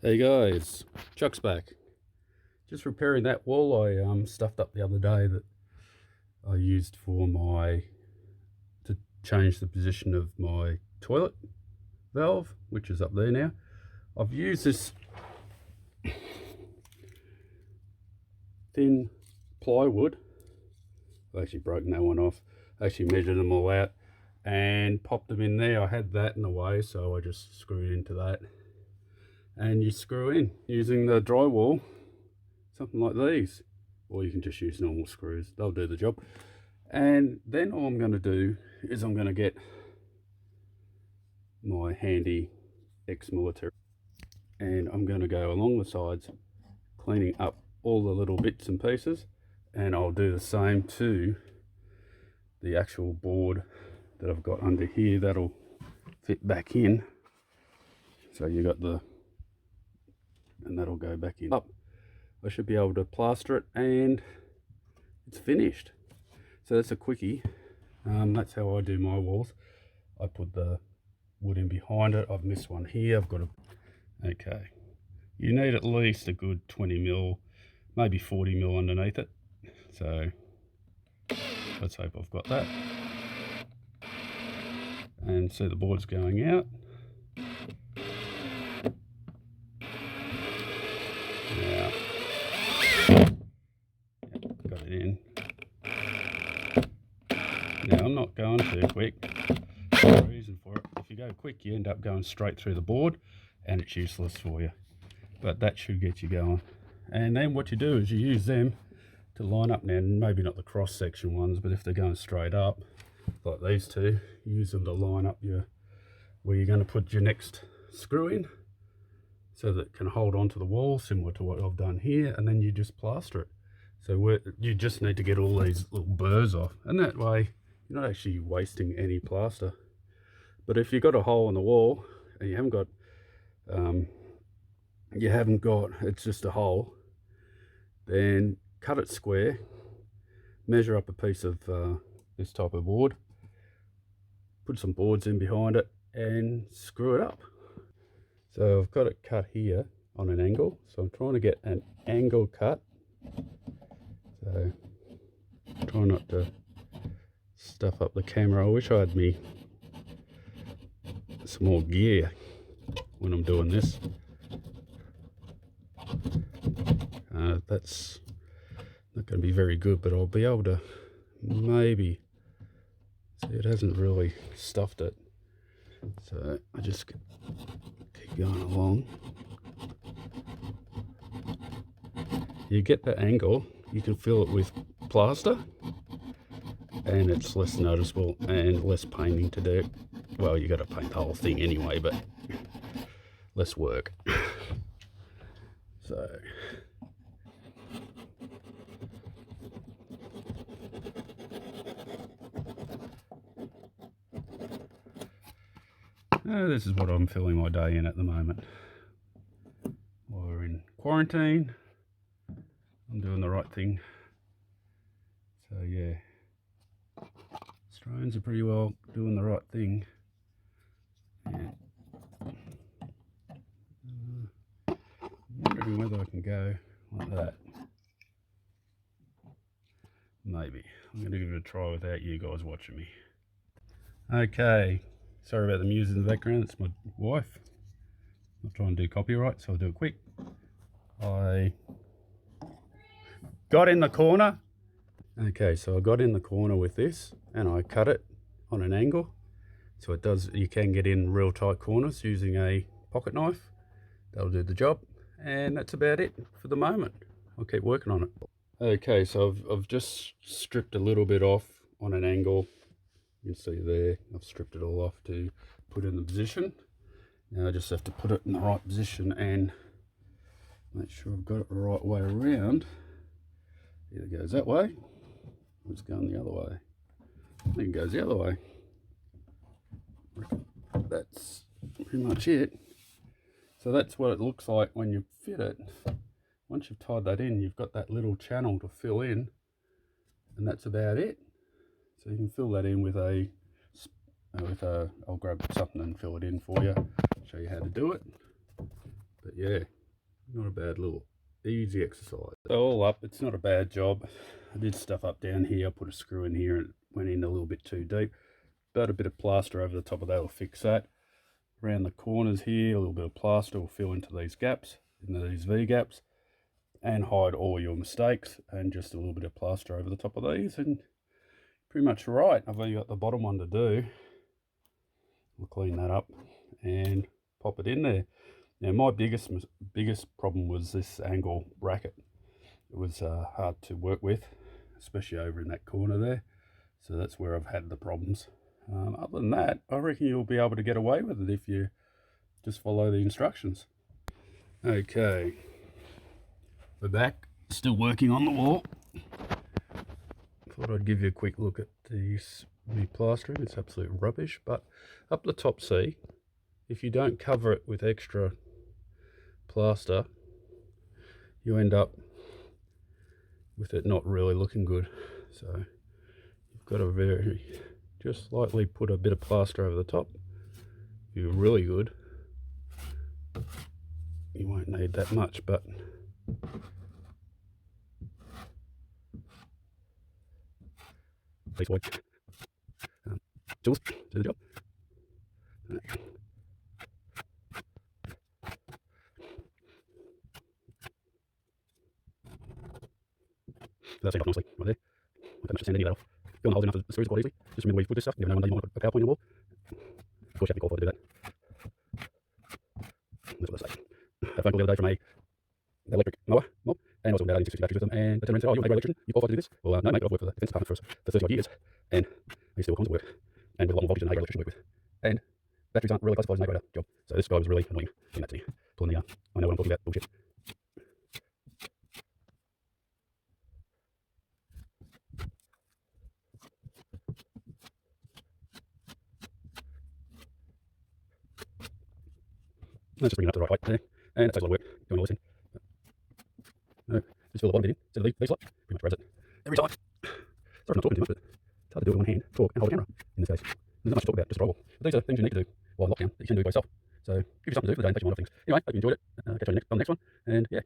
Hey guys, Chuck's back. Just repairing that wall I stuffed up the other day that I used for to change the position of my toilet valve, which is up there now. I've used this thin plywood. I've actually broken that one off. I actually measured them all out and popped them in there. I had that in the way, so I just screwed into that. And you screw in using the drywall, something like these, or you can just use normal screws, they'll do the job. And then all I'm going to do is I'm going to get my handy ex-military and I'm going to go along the sides cleaning up all the little bits and pieces, and I'll do the same to the actual board that I've got under here. That'll fit back in, so you got and that'll go back in. I should be able to plaster it and it's finished. So that's a quickie. That's how I do my walls. I put the wood in behind it. I've missed one here. I've got okay. You need at least a good 20 mil, maybe 40 mil underneath it. So let's hope I've got that. And see the board's going out. Now, got it in. Now I'm not going too quick. There's a reason for it. If you go quick, you end up going straight through the board and it's useless for you. But that should get you going. And then what you do is you use them to line up now, maybe not the cross section ones, but if they're going straight up, like these two, use them to line up where you're going to put your next screw in, so that it can hold onto the wall, similar to what I've done here, and then you just plaster it. So you just need to get all these little burrs off, and that way you're not actually wasting any plaster. But if you've got a hole in the wall and you haven't got it's just a hole, then cut it square, measure up a piece of this type of board, put some boards in behind it and screw it up. So I've got it cut here on an angle, so I'm trying to get an angle cut. So try not to stuff up the camera. I wish I had some more gear when I'm doing this. That's not going to be very good, but I'll be able to maybe see. It hasn't really stuffed it, so I just keep going along. You get the angle, you can fill it with plaster and it's less noticeable and less painting to do. Well, you got to paint the whole thing anyway, but less work. So this is what I'm filling my day in at the moment. While we're in quarantine, I'm doing the right thing. So yeah, Australians are pretty well doing the right thing. Yeah. Wondering whether I can go like that. Maybe. I'm going to give it a try without you guys watching me. Okay, sorry about the music in the background. It's my wife. I'm trying to do copyright, so I'll do it quick. I got in the corner. Okay, so I got in the corner with this and I cut it on an angle. So it does, you can get in real tight corners using a pocket knife. That'll do the job. And that's about it for the moment. I'll keep working on it. Okay, so I've just stripped a little bit off on an angle. You can see there, I've stripped it all off to put in the position. Now I just have to put it in the right position and make sure I've got it the right way around. Either goes that way, or it's going the other way. I think it goes the other way. That's pretty much it. So that's what it looks like when you fit it. Once you've tied that in, you've got that little channel to fill in, and that's about it. So you can fill that in with I'll grab something and fill it in for you, show you how to do it. But yeah, not a bad little easy exercise. So all up, it's not a bad job. I did stuff up down here, put a screw in here and went in a little bit too deep. But a bit of plaster over the top of that will fix that. Around the corners here, a little bit of plaster will fill into these gaps, into these V gaps, and hide all your mistakes, and just a little bit of plaster over the top of these, and pretty much right. I've only got the bottom one to do. We'll clean that up and pop it in there. Now my biggest problem was this angle bracket. It was hard to work with, especially over in that corner there. So that's where I've had the problems. Other than that, I reckon you'll be able to get away with it if you just follow the instructions. Okay, we're back, still working on the wall. Thought I'd give you a quick look at this new plastering. It's absolute rubbish, but up the top, see, if you don't cover it with extra plaster, you end up with it not really looking good. So you've got to just lightly put a bit of plaster over the top. If you're really good, you won't need that much, but please watch. Jules, do the job. That's it, nicely, right there. I don't much to sand any of that off. Fill in the holes enough to screws quite easily. Just remember where you put this stuff. You never know one day you might want a PowerPoint on your wall. Of course, you have to be qualified to do that. That's what I say. I had a phone call the other day from a electric mower mob, and I was talking about 60 batteries with them, and they turned around and said, "Oh, you're a electrician, you qualified to do this?" Well, no, mate, I've worked for the defence department for 30 odd years, and I used to do all kinds of work, and with a lot more voltage than an electrician work with. And batteries aren't really classified as an job. So this guy was really annoying in that to me. Pulling the, I know what I'm talking about, bullshit. Let's just bring it up to the right height there, and that takes a lot of work doing all this in. No, just fill the bottom bit in, instead of these slots, pretty much grabs it every time. Sorry for not talking too much, but it's hard to do it with one hand, talk and hold a camera in this case. There's not much to talk about, just drywall. But these are things you need to do while in lockdown that you can do by yourself. So give you something to do for the day and take your mind off things. Anyway, hope you enjoyed it. Catch you on the next one, and yeah.